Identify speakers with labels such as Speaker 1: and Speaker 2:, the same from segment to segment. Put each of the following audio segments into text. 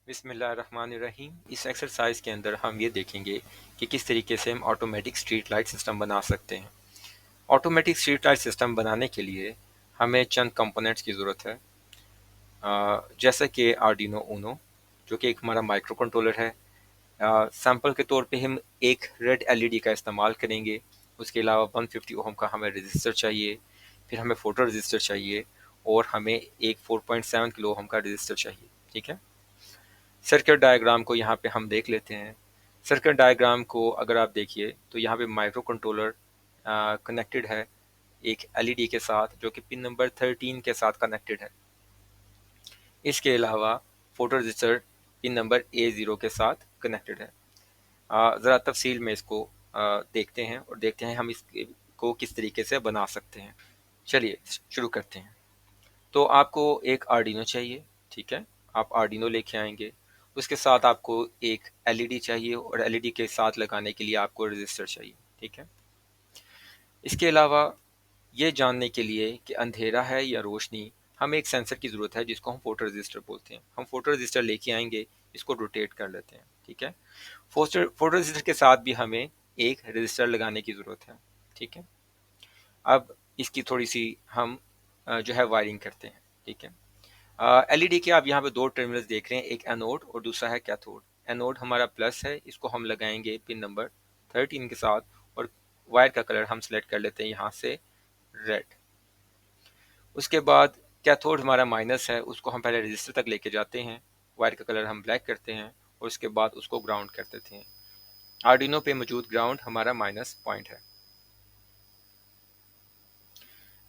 Speaker 1: बिस्मिल्लाहिर्रहमानिर्रहीम। इस एक्सरसाइज के अंदर हम ये देखेंगे कि किस तरीके से हम ऑटोमेटिक स्ट्रीट लाइट सिस्टम बना सकते हैं। ऑटोमेटिक स्ट्रीट लाइट सिस्टम बनाने के लिए हमें चंद कंपोनेंट्स की ज़रूरत है, जैसे कि आर्डिनो ऊनो, जो कि एक हमारा माइक्रो कंट्रोलर है। सैम्पल के तौर पे हम एक रेड एलईडी का इस्तेमाल करेंगे। उसके अलावा 150 ओम का हमें रजिस्टर चाहिए, फिर हमें फोटो रजिस्टर चाहिए, और हमें एक 4.7 किलो ओम का रजिस्टर चाहिए। ठीक है, सर्किट डायग्राम को यहाँ पे हम देख लेते हैं। सर्किट डायग्राम को अगर आप देखिए तो यहाँ पे माइक्रो कंट्रोलर कनेक्टेड है एक एलईडी के साथ, जो कि पिन नंबर 13 के साथ कनेक्टेड है। इसके अलावा photo register pin number A0 के साथ कनेक्टेड है। ज़रा तफसील में इसको देखते हैं और देखते हैं हम इसको किस तरीके से बना सकते हैं। चलिए शुरू करते हैं। तो आपको एक आर्डिनो चाहिए। ठीक है, आप आर्डिनो लेके आएंगे। उसके साथ आपको एक एलईडी चाहिए, और एलईडी के साथ लगाने के लिए आपको रजिस्टर चाहिए। ठीक है, इसके अलावा ये जानने के लिए कि अंधेरा है या रोशनी, हमें एक सेंसर की ज़रूरत है जिसको हम फोटो रजिस्टर बोलते हैं। हम फोटो रजिस्टर लेके आएंगे, इसको रोटेट कर लेते हैं। ठीक है, फोटो रजिस्टर के साथ भी हमें एक रजिस्टर लगाने की ज़रूरत है। ठीक है, अब इसकी थोड़ी सी हम जो है वायरिंग करते हैं। ठीक है, एलईडी के आप यहाँ पे दो टर्मिनल्स देख रहे हैं, एक एनोड और दूसरा है कैथोड। एनोड हमारा प्लस है, इसको हम लगाएंगे पिन नंबर 13 के साथ, और वायर का कलर हम सेलेक्ट कर लेते हैं यहाँ से रेड। उसके बाद कैथोड हमारा माइनस है, उसको हम पहले रजिस्टर तक लेके जाते हैं, वायर का कलर हम ब्लैक करते हैं, और उसके बाद उसको ग्राउंड कर देते हैं। आर्डिनो पे मौजूद ग्राउंड हमारा माइनस पॉइंट है।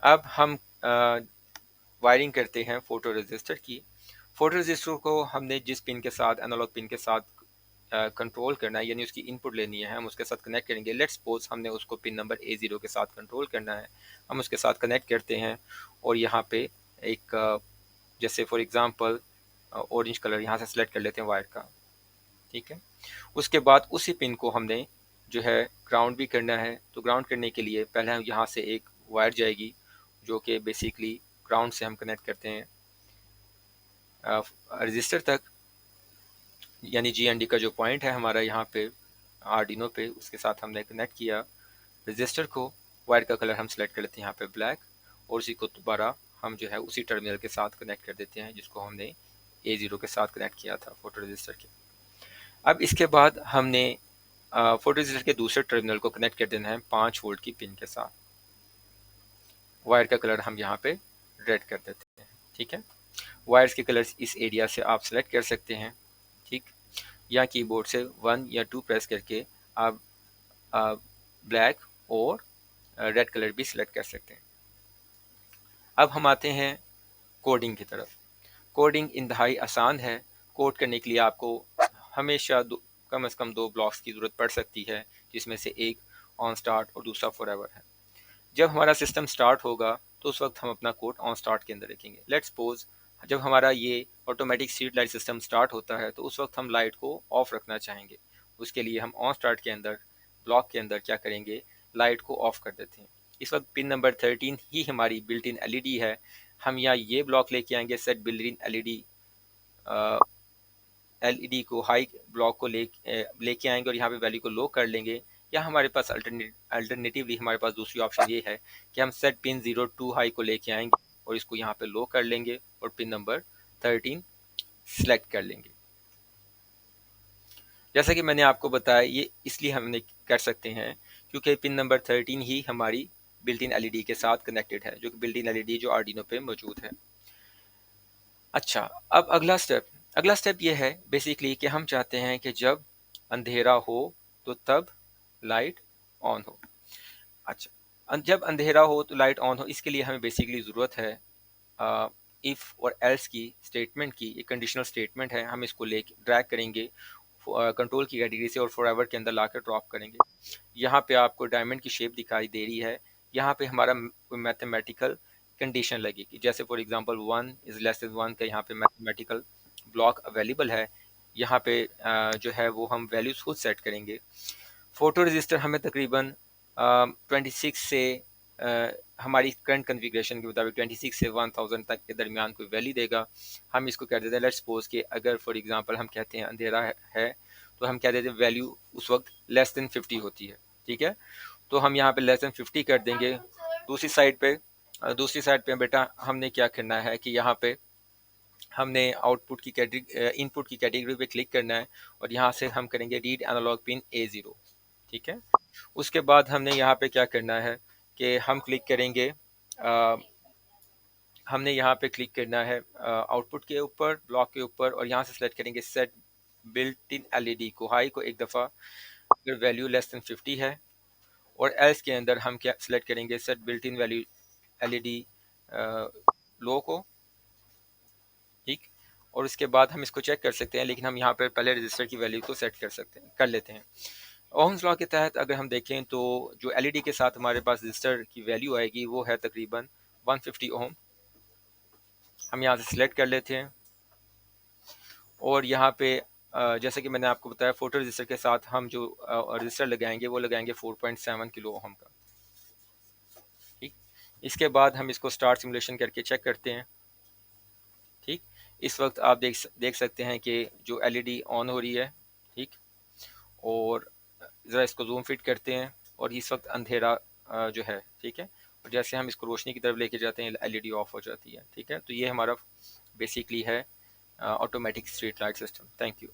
Speaker 1: अब हम वायरिंग करते हैं फोटो रजिस्टर की। फोटो रजिस्टर को हमने जिस पिन के साथ, एनालॉग पिन के साथ कंट्रोल करना है, यानी उसकी इनपुट लेनी है, हम उसके साथ कनेक्ट करेंगे। लेट्स सपोज हमने उसको पिन नंबर A0 के साथ कंट्रोल करना है। हम उसके साथ कनेक्ट करते हैं, और यहाँ पे एक जैसे फॉर एग्जांपल ऑरेंज कलर यहाँ से सेलेक्ट कर लेते हैं वायर का। ठीक है, उसके बाद उसी पिन को हमने जो है ग्राउंड भी करना है। तो ग्राउंड करने के लिए पहले हम यहाँ से एक वायर जाएगी, जो कि बेसिकली ग्राउंड से हम कनेक्ट करते हैं रजिस्टर तक, यानी GND का जो पॉइंट है हमारा यहाँ पे आर्डिनो पे, उसके साथ हमने कनेक्ट किया रजिस्टर को। वायर का कलर हम सेलेक्ट कर लेते हैं यहाँ पे ब्लैक, और उसी को दोबारा हम जो है उसी टर्मिनल के साथ कनेक्ट कर देते हैं जिसको हमने A0 के साथ कनेक्ट किया था फोटो रजिस्टर के। अब इसके बाद हमने फोटो रजिस्टर के दूसरे टर्मिनल को कनेक्ट कर देना है 5 वोल्ट की पिन के साथ। वायर का कलर हम यहाँ पे रेड कर देते हैं। ठीक है, वायर्स के कलर्स इस एरिया से आप सेलेक्ट कर सकते हैं। ठीक, या कीबोर्ड से 1 या 2 प्रेस करके आप ब्लैक और रेड कलर भी सिलेक्ट कर सकते हैं। अब हम आते हैं कोडिंग की तरफ। कोडिंग इंतहाई आसान है। कोड करने के लिए आपको हमेशा कम से कम 2 ब्लॉक्स की ज़रूरत पड़ सकती है, जिसमें से एक ऑन स्टार्ट और दूसरा फॉरएवर है। जब हमारा सिस्टम स्टार्ट होगा तो उस वक्त हम अपना कोड ऑन स्टार्ट के अंदर रखेंगे। लेट्स सपोज जब हमारा ये automatic street light system start होता है तो उस वक्त हम लाइट को ऑफ रखना चाहेंगे। उसके लिए हम ऑन स्टार्ट के अंदर ब्लॉक के अंदर क्या करेंगे, लाइट को ऑफ कर देते हैं। इस वक्त पिन नंबर 13 ही हमारी बिल्ट इन एलईडी है। हम यहाँ ये ब्लॉक लेके आएंगे, सेट बिल्ट इन एलईडी, एलईडी को हाई ब्लॉक को लेके आएंगे, और यहाँ पे वैल्यू को लो कर लेंगे। या हमारे पास अल्टरनेटिवली हमारे पास दूसरी ऑप्शन ये है कि हम सेट पिन 02 हाई को लेके आएंगे, और इसको यहाँ पे लो कर लेंगे, और पिन नंबर 13 सेलेक्ट कर लेंगे। जैसा कि मैंने आपको बताया, ये इसलिए हमने कर सकते हैं क्योंकि पिन नंबर 13 ही हमारी बिल्ट इन एलईडी के साथ कनेक्टेड है, जो कि बिल्ट इन एलईडी जो आर्डिनो पे मौजूद है। अच्छा, अब अगला स्टेप ये है बेसिकली कि हम चाहते हैं कि जब अंधेरा हो तो तब लाइट ऑन हो। अच्छा, जब अंधेरा हो तो लाइट ऑन हो, इसके लिए हमें बेसिकली ज़रूरत है इफ़ और एल्स की स्टेटमेंट की। एक कंडीशनल स्टेटमेंट है, हम इसको ले ड्रैग करेंगे कंट्रोल की कैटेगरी से और फॉरएवर के अंदर लाकर ड्रॉप करेंगे। यहाँ पे आपको डायमंड की शेप दिखाई दे रही है। यहाँ पे हमारा कोई मैथमेटिकल कंडीशन लगेगी, जैसे for example 1 is less than 1 का यहाँ पे मैथमेटिकल ब्लॉक अवेलेबल है। यहाँ पे जो है वो हम वैल्यूज़ खुद सेट करेंगे। फ़ोटो रजिस्टर हमें तकरीबन 26 से हमारी करंट कन्फिग्रेशन के मुताबिक 26 से 1000 तक के दरमियान कोई वैल्यू देगा। हम इसको कह देते हैं, लेट्स सपोज कि अगर फॉर एग्जांपल हम कहते हैं अंधेरा है तो हम कह देते हैं वैल्यू उस वक्त लेस देन 50 होती है। ठीक है, तो हम यहाँ पे लेस देन 50 कर देंगे। दूसरी साइड पे बेटा हमने क्या करना है कि यहाँ पे हमने आउटपुट की कैटेगरी इनपुट की कैटेगरी पे क्लिक करना है और यहाँ से हम करेंगे रीड एनालॉग पिन A0। ठीक है, उसके बाद हमने यहाँ पे क्या करना है कि हम क्लिक करेंगे, हमने यहाँ पे क्लिक करना है आउटपुट के ऊपर, ब्लॉक के ऊपर, और यहाँ से सेलेक्ट करेंगे सेट बिल्ट इन एलईडी को हाई को एक दफ़ा अगर वैल्यू लेस देन 50 है, और एल्स के अंदर हम क्या सेलेक्ट करेंगे set built in value LED low को। ठीक, और उसके बाद हम इसको चेक कर सकते हैं, लेकिन हम यहाँ पर पहले रजिस्टर की वैल्यू को सेट कर लेते हैं। ओम्स लॉ के तहत अगर हम देखें तो जो एलईडी के साथ हमारे पास रजिस्टर की वैल्यू आएगी वो है तकरीबन 150 ओम। हम यहाँ से सिलेक्ट कर लेते हैं और यहाँ पे जैसे कि मैंने आपको बताया फोटो रजिस्टर के साथ हम जो रजिस्टर लगाएंगे वो लगाएंगे 4.7 किलो ओम का। ठीक, इसके बाद हम इसको स्टार्ट सिमुलेशन करके चेक करते हैं। ठीक, इस वक्त आप देख सकते हैं कि जो एलईडी ऑन हो रही है। ठीक, और ज़रा इसको जूम फिट करते हैं और इस वक्त अंधेरा जो है, ठीक है, और जैसे हम इसको रोशनी की तरफ लेके जाते हैं एलईडी ऑफ हो जाती है। ठीक है, तो ये हमारा बेसिकली है automatic street light system. Thank you.